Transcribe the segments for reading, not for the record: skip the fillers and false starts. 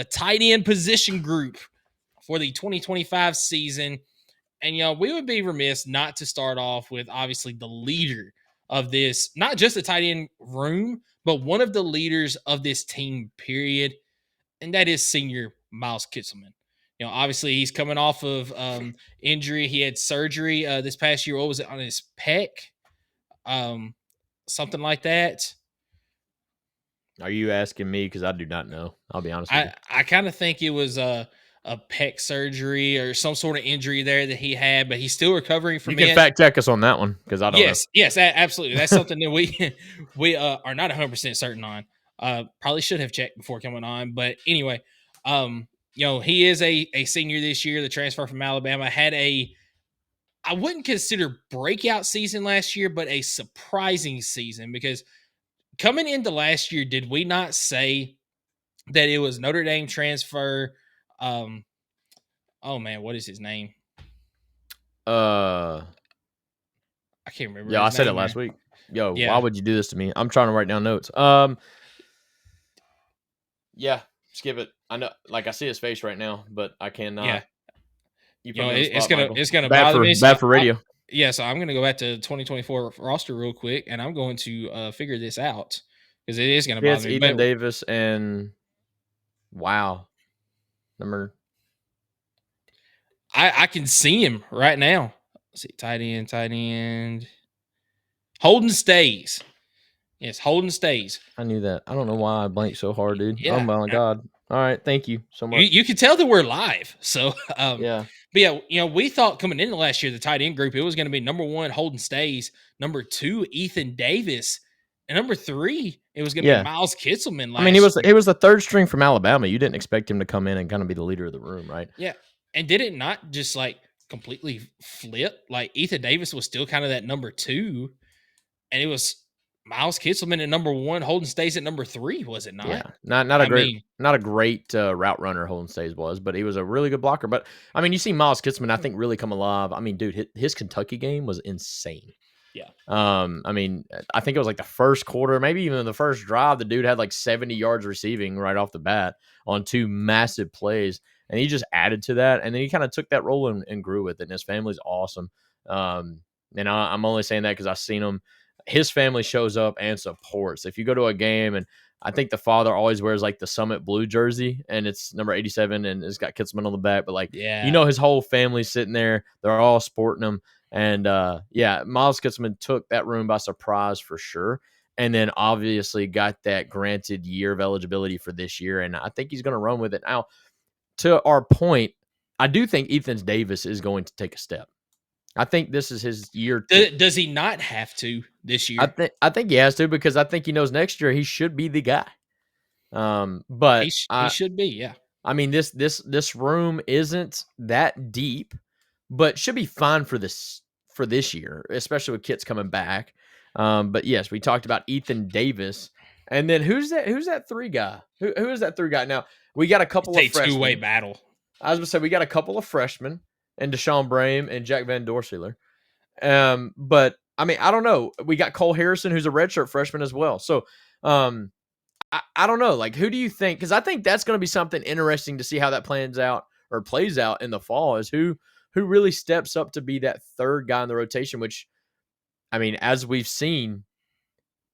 the tight end position group for the 2025 season. And, we would be remiss not to start off with obviously the leader of this, not just the tight end room, but one of the leaders of this team, period. And that is senior Miles Kitselman. Obviously he's coming off of injury. He had surgery this past year. What was it, on his pec? Something like that. Are you asking me? Because I do not know. I'll be honest with you. I kind of think it was a pec surgery or some sort of injury there that he had, but he's still recovering from it. You can fact check us on that one because I don't know. Yes, absolutely. That's something that we are not 100% certain on. Probably should have checked before coming on, but anyway, he is a senior this year. The transfer from Alabama had I wouldn't consider breakout season last year, but a surprising season, because coming into last year, did we not say that it was Notre Dame transfer? Oh man, what is his name? I can't remember. Yeah, I said it last week. Yo, yeah. Why would you do this to me? I'm trying to write down notes. Yeah, skip it. I know, like I see his face right now, but I cannot. Yeah. It's gonna bother me. Bad for radio. So I'm gonna go back to 2024 roster real quick, and I'm going to figure this out because it is gonna bother me. Ethan Davis and wow, number. I can see him right now. Let's see, tight end. Holden Stays. Yes, Holden Stays. I knew that. I don't know why I blanked so hard, dude. Yeah. Oh my God. All right, thank you so much. You can tell that we're live. So yeah. But yeah, we thought coming into last year, the tight end group, it was going to be number 1, Holden Stays, number 2, Ethan Davis, and number 3, it was going to be Miles Kitselman. I mean, he was the third string from Alabama. You didn't expect him to come in and kind of be the leader of the room, right? Yeah. And did it not just like completely flip? Like Ethan Davis was still kind of that number 2, and it was Miles Kitselman at number 1, Holden Stays at number 3, was it not? Yeah, not a great route runner Holden Stays was, but he was a really good blocker. But I mean, you see Miles Kitselman, I think, really come alive. I mean, dude, his Kentucky game was insane. Yeah. I mean, I think it was like the first quarter, maybe even the first drive, the dude had like 70 yards receiving right off the bat on 2 massive plays, and he just added to that, and then he kind of took that role and grew with it. And his family's awesome. And I'm only saying that because I've seen him. His family shows up and supports. If you go to a game, and I think the father always wears like the Summit blue jersey, and it's number 87, and it's got Kitselman on the back. But like, his whole family's sitting there. They're all sporting him. And Miles Kitselman took that room by surprise for sure. And then obviously got that granted year of eligibility for this year. And I think he's going to run with it. Now, to our point, I do think Ethan Davis is going to take a step. I think this is his year. Does he not have to this year? I think he has to, because I think he knows next year he should be the guy. But he should be, yeah. I mean, this room isn't that deep, but should be fine for this year, especially with Kit's coming back. But yes, we talked about Ethan Davis, and then who's that 3 guy? Who is that 3 guy? Now we got a couple of freshmen. Two-way battle. I was gonna say we got a couple of freshmen. And Deshaun Brame and Jack Van Dorseyler. But I mean, I don't know. We got Cole Harrison, who's a redshirt freshman as well. So I don't know. Like, who do you think? Because I think that's going to be something interesting to see how that plays out in the fall, is who really steps up to be that 3rd guy in the rotation, which, I mean, as we've seen,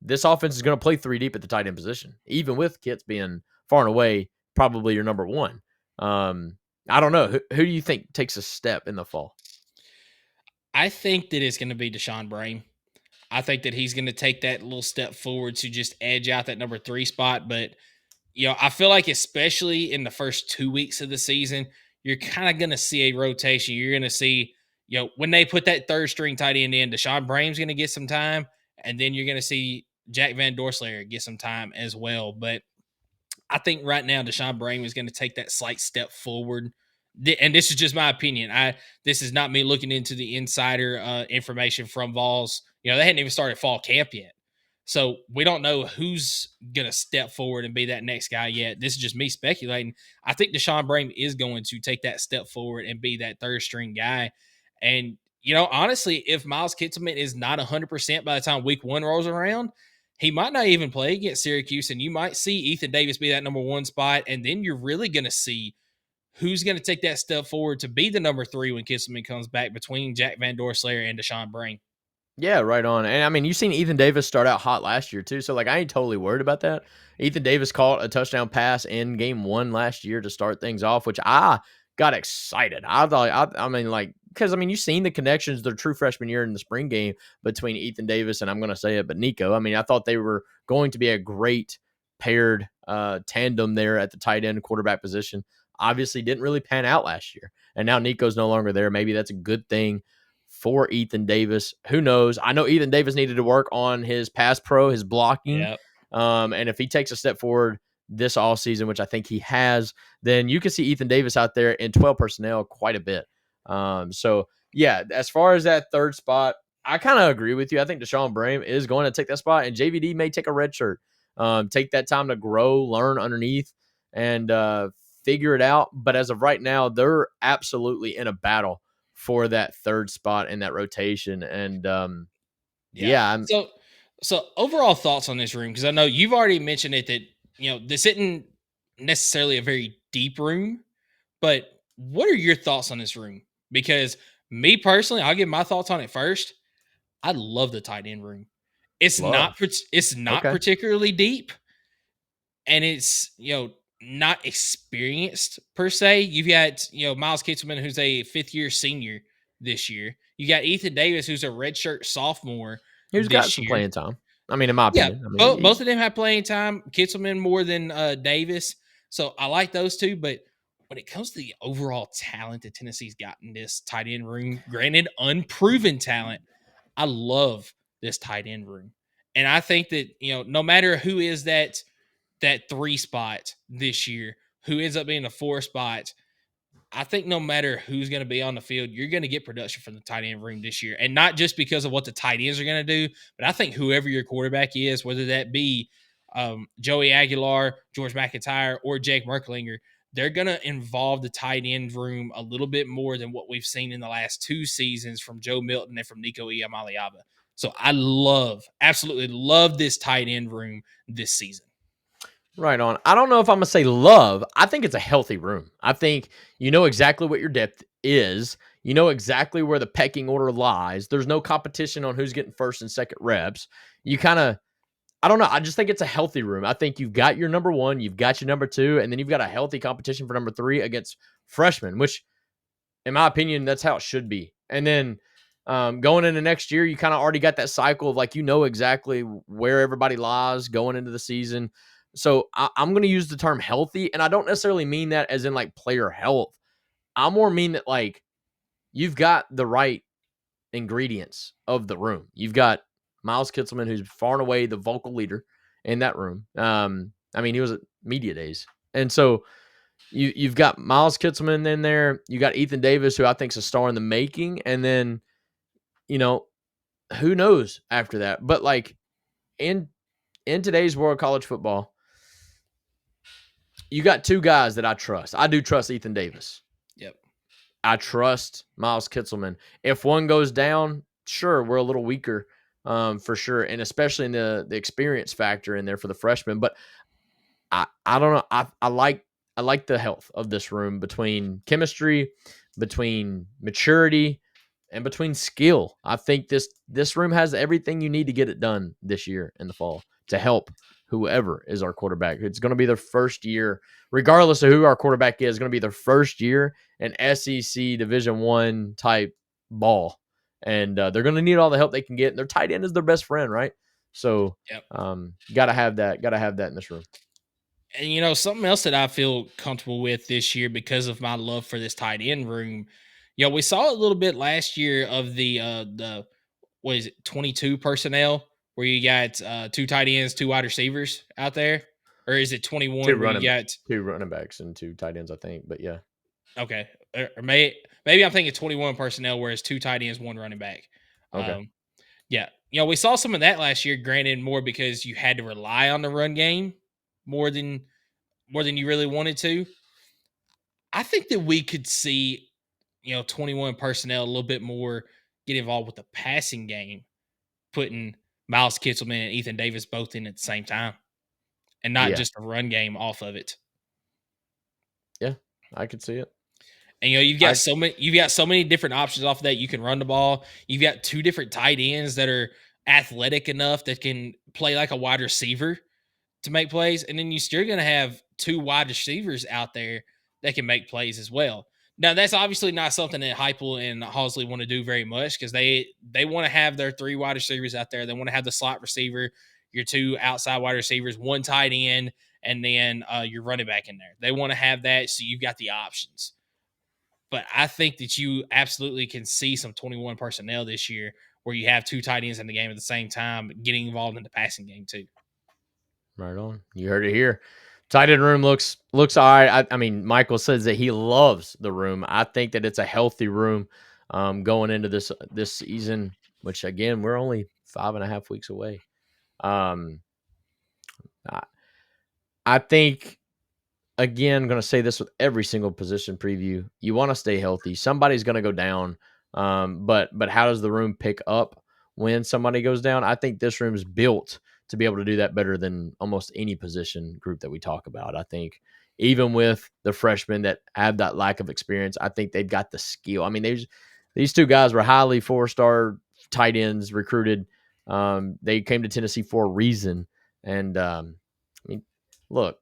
this offense is going to play 3 deep at the tight end position, even with Kitts being far and away probably your number 1. I don't know. Who do you think takes a step in the fall? I think that it's going to be Deshaun Brame. I think that he's going to take that little step forward to just edge out that number 3 spot. But, I feel like especially in the first 2 weeks of the season, you're kind of going to see a rotation. You're going to see, when they put that 3rd string tight end in, Deshaun Brame's going to get some time. And then you're going to see Jack Van Dorseyler get some time as well. But I think right now Deshaun Brame is going to take that slight step forward. And this is just my opinion. This is not me looking into the insider information from Vols. They hadn't even started fall camp yet. So we don't know who's going to step forward and be that next guy yet. This is just me speculating. I think Deshaun Brame is going to take that step forward and be that 3rd string guy. And, honestly, if Miles Kitselman is not 100% by the time week 1 rolls around, he might not even play against Syracuse, and you might see Ethan Davis be that number 1 spot, and then you're really going to see who's going to take that step forward to be the number 3 when Kisselman comes back between Jack Van Dorselaer and Deshaun Brain. Yeah, right on. And I mean, you've seen Ethan Davis start out hot last year too, so like I ain't totally worried about that. Ethan Davis caught a touchdown pass in game 1 last year to start things off, which I got excited. I thought, I mean, like, because I mean, you've seen the connections their true freshman year in the spring game between Ethan Davis and I'm going to say it, but Nico. I mean, I thought they were going to be a great paired tandem there at the tight end quarterback position. Obviously, didn't really pan out last year, and now Nico's no longer there. Maybe that's a good thing for Ethan Davis. Who knows? I know Ethan Davis needed to work on his pass pro, his blocking. Yeah. And if he takes a step forward this offseason, which I think he has, then you can see Ethan Davis out there in 12 personnel quite a bit. So, yeah, as far as that third spot, I kind of agree with you. I think Deshaun Brame is going to take that spot, and JVD may take a red shirt, take that time to grow, learn underneath, and figure it out. But as of right now, they're absolutely in a battle for that third spot in that rotation. And Yeah. yeah, So overall thoughts on this room, because I know you've already mentioned it that this isn't necessarily a very deep room, but what are your thoughts on this room? Because me personally, I'll give my thoughts on it first. I love the tight end room. It's love. not it's not Okay. particularly deep, and it's not experienced per se. You've got Miles Kitselman, who's a 5th-year senior this year. You got Ethan Davis, who's a redshirt sophomore Who's got this some year. playing time. I mean, in my Yeah, opinion. I mean, both of them have playing time. Kitselman more than Davis, so I like those two. But when it comes to the overall talent that Tennessee's got in this tight end room, granted unproven talent, I love this tight end room, and I think that no matter who is that 3 spot this year, who ends up being the 4 spot, I think no matter who's going to be on the field, you're going to get production from the tight end room this year. And not just because of what the tight ends are going to do, but I think whoever your quarterback is, whether that be Joey Aguilar, George McIntyre, or Jake Merklinger, they're going to involve the tight end room a little bit more than what we've seen in the last 2 seasons from Joe Milton and from Nico Iamaleava. So I absolutely love this tight end room this season. right on. I don't know if I'm gonna say love. I think it's a healthy room. I think you know exactly what your depth is. You know exactly where the pecking order lies. There's no competition on who's getting first and second reps. You kind of, I don't know. I just think it's a healthy room. I think you've got your number 1, you've got your number 2, and then you've got a healthy competition for number 3 against freshmen, which in my opinion, that's how it should be. And then going into next year, you kind of already got that cycle of like, you know, exactly where everybody lies going into the season. So I'm going to use the term healthy. And I don't necessarily mean that as in like player health. I more mean that like you've got the right ingredients of the room. You've got Miles Kitselman, who's far and away the vocal leader in that room. I mean, he was at media days. And so you've got Miles Kitselman in there. You got Ethan Davis, who I think is a star in the making. And then, you know, who knows after that? But like in today's world of college football, you got 2 guys that I trust. I do trust Ethan Davis. Yep. I trust Miles Kitselman. If one goes down, sure, we're a little weaker for sure. And especially in the experience factor in there for the freshmen. But I don't know. I like the health of this room between chemistry, between maturity, and between skill. I think this room has everything you need to get it done this year in the fall to help whoever is our quarterback. It's going to be their first year, regardless of who our quarterback is. Going to be their first year in SEC Division I type ball, and they're going to need all the help they can get. And their tight end is their best friend, right? So, Yep. gotta have that. Gotta have that in this room. And something else that I feel comfortable with this year because of my love for this tight end room. We saw a little bit last year of the what is it, 22 personnel where you got 2 tight ends, 2 wide receivers out there, or is it Two 21 where you running got 2 running backs and 2 tight ends, I think. But yeah. okay, or maybe I'm thinking 21 personnel where it's 2 tight ends, 1 running back. Okay. Um, yeah, we saw some of that last year. Granted, more because you had to rely on the run game more than you really wanted to. I think that we could see, 21 personnel a little bit more get involved with the passing game, putting Miles Kitselman and Ethan Davis both in at the same time, and not Yeah. just a run game off of it. Yeah. I could see it. And you've I got so many different options off of that. You can run the ball. You've got two different tight ends that are athletic enough that can play like a wide receiver to make plays, and then you're still going to have two wide receivers out there that can make plays as well. Now, that's obviously not something that Heupel and Halsley want to do very much because they want to have their three wide receivers out there. They want to have the slot receiver, your two outside wide receivers, one tight end, and then your running back in there. They want to have that so you've got the options. But I think that you absolutely can see some 21 personnel this year where you have two tight ends in the game at the same time, getting involved in the passing game too. Right on. You heard it here. Tight end room looks all right. I mean, Michael says that he loves the room. I think that it's a healthy room going into this season, which again we're only 5.5 weeks away. Um, I, I think again, going to say this with every single position preview. You want to stay healthy. Somebody's going to go down, but how does the room pick up when somebody goes down? I think this room is built to be able to do that better than almost any position group that we talk about. I think even with the freshmen that have that lack of experience, I think they've got the skill. I mean, these two guys were highly 4-star tight ends recruited. They came to Tennessee for a reason, and I mean, look.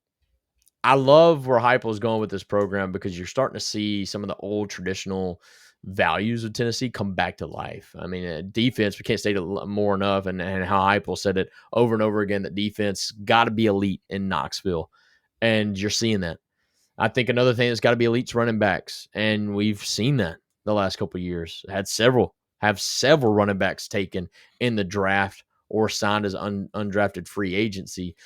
I love where Heupel is going with this program because you're starting to see some of the old traditional values of Tennessee come back to life. I mean, defense, we can't state it more enough, and how Heupel said it over and over again that defense got to be elite in Knoxville, and you're seeing that. I think another thing that's got to be elite's running backs, and we've seen that the last couple of years. Have several running backs taken in the draft or signed as undrafted free agency.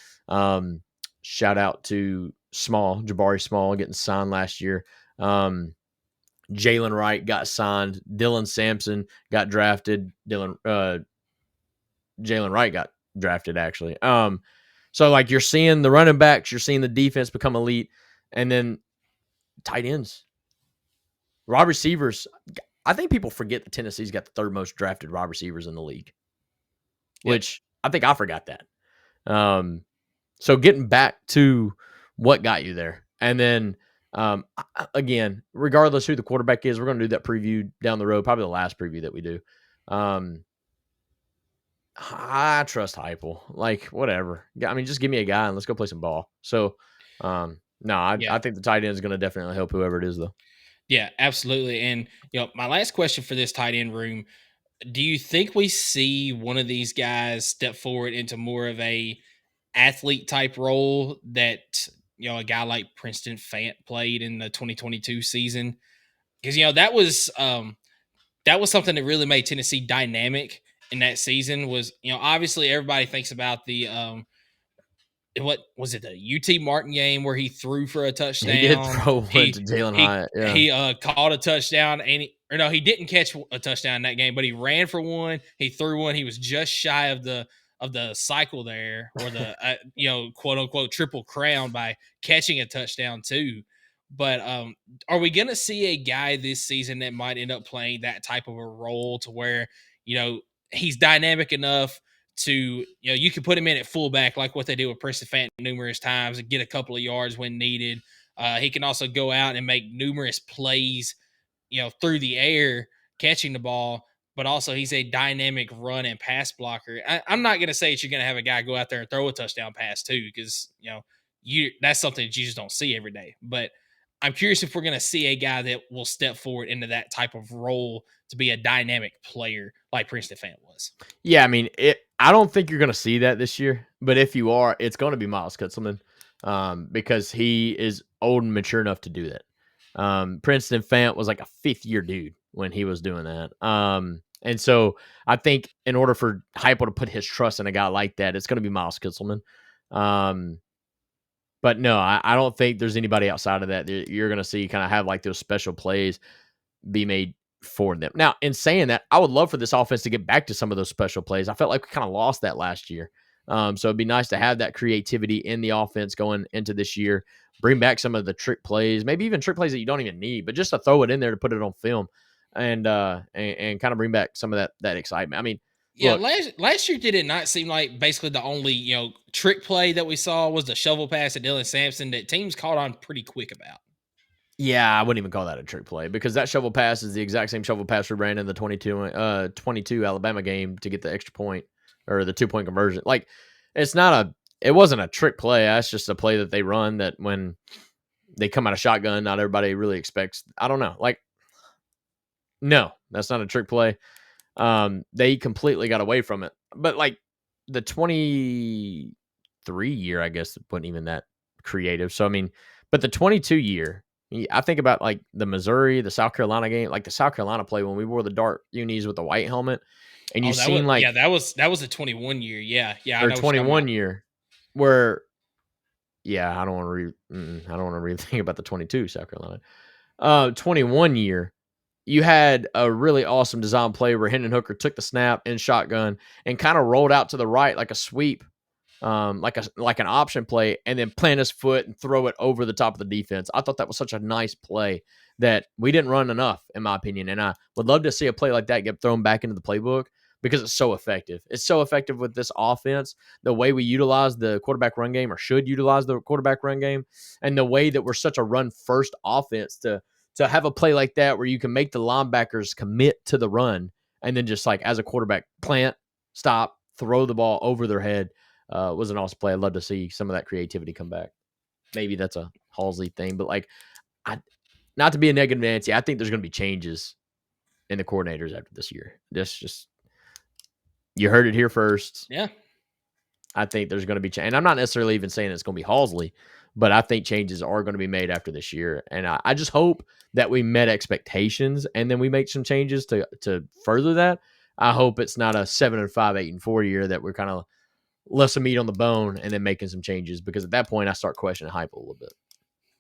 Shout out to Jabari Small getting signed last year. Jalen Wright got signed. Dylan Sampson got drafted. Jalen Wright got drafted actually. So like you're seeing the running backs, you're seeing the defense become elite, and then tight ends, wide receivers. I think people forget that Tennessee's got the third most drafted wide receivers in the league, Yep. which I think I forgot that. So getting back to what got you there, and then again, regardless who the quarterback is, we're going to do that preview down the road, probably the last preview that we do. I trust Heupel. Like whatever. I mean, just give me a guy and let's go play some ball. So, no, Yeah. I think the tight end is going to definitely help whoever it is, though. Yeah, absolutely. And my last question for this tight end room: do you think we see one of these guys step forward into more of a athlete type role that a guy like Princeton Fant played in the 2022 season? Because that was something that really made Tennessee dynamic in that season. Was obviously everybody thinks about the what was it, the UT Martin game where he threw for a He did touchdown. throw one to Jalen Hyatt. Yeah. He caught a touchdown, and he didn't catch a touchdown in that game, but he ran for one. He threw one. He was just shy of the cycle there, or the quote unquote triple crown by catching a touchdown too. But are we gonna see a guy this season that might end up playing that type of a role to where he's dynamic enough to you can put him in at fullback like what they did with Princeton Fant numerous times and get a couple of yards when needed. He can also go out and make numerous plays, through the air, catching the ball, but also he's a dynamic run and pass blocker. I'm not going to say that you're going to have a guy go out there and throw a touchdown pass too, because that's something that you just don't see every day. But I'm curious if we're going to see a guy that will step forward into that type of role to be a dynamic player like Princeton Fant was. Yeah, I mean, I don't think you're going to see that this year, but if you are, it's going to be Miles Kutzelman because he is old and mature enough to do that. Princeton Fant was like a fifth-year dude when he was doing that. And so I think in order for Heupel to put his trust in a guy like that, it's going to be Miles Kutzelman. But no, I don't think there's anybody outside of that you're going to see kind of have like those special plays be made for them. Now, in saying that, I would love for this offense to get back to some of those special plays. I felt like we kind of lost that last year. So it'd be nice to have that creativity in the offense going into this year. Bring back some of the trick plays, maybe even trick plays that you don't even need, but just to throw it in there to put it on film and kind of bring back some of that excitement. I mean, Yeah, Look, last year did it not seem like basically the only trick play that we saw was the shovel pass to Dylan Sampson that teams caught on pretty quick about. yeah, I wouldn't even call that a trick play because that shovel pass is the exact same shovel pass we ran in the 22 Alabama game to get the extra point or the 2-point conversion. Like, it wasn't a trick play. That's just a play that they run that when they come out of shotgun, not everybody really expects. I don't know. Like, no, that's not a trick play. They completely got away from it. But like the 23 year, I guess, wasn't even that creative. So I mean, but the 22 year, I think about like the Missouri, the South Carolina game, like the South Carolina play when we wore the dark unis with the white helmet, and you Oh, seen like that was a 21 year. Yeah, yeah, I or know what you're talking 21 about. year where yeah, I don't want to I don't want to really think about the 22 South Carolina. 21 year you had a really awesome design play where Hendon Hooker took the snap in shotgun and kind of rolled out to the right like a sweep, like an option play, and then plant his foot and throw it over the top of the defense. I thought that was such a nice play that we didn't run enough, in my opinion. And I would love to see a play like that get thrown back into the playbook because it's so effective. It's so effective with this offense, the way we utilize the quarterback run game or should utilize the quarterback run game, and the way that we're such a run first offense to have a play like that where you can make the linebackers commit to the run and then just like as a quarterback plant, stop, throw the ball over their head was an awesome play. I'd love to see some of that creativity come back. Maybe that's a Halsey thing, but like, I not to be a negative Nancy, I think there's going to be changes in the coordinators after this year. This just you heard it here first. Yeah, I think there's going to be change, and I'm not necessarily even saying it's going to be Halsey, but I think changes are going to be made after this year, and I just hope that we met expectations, and then we make some changes to further that. I hope it's not a 7-5, 8-4 year that we're kind of less meat on the bone and then making some changes because at that point I start questioning hype a little bit.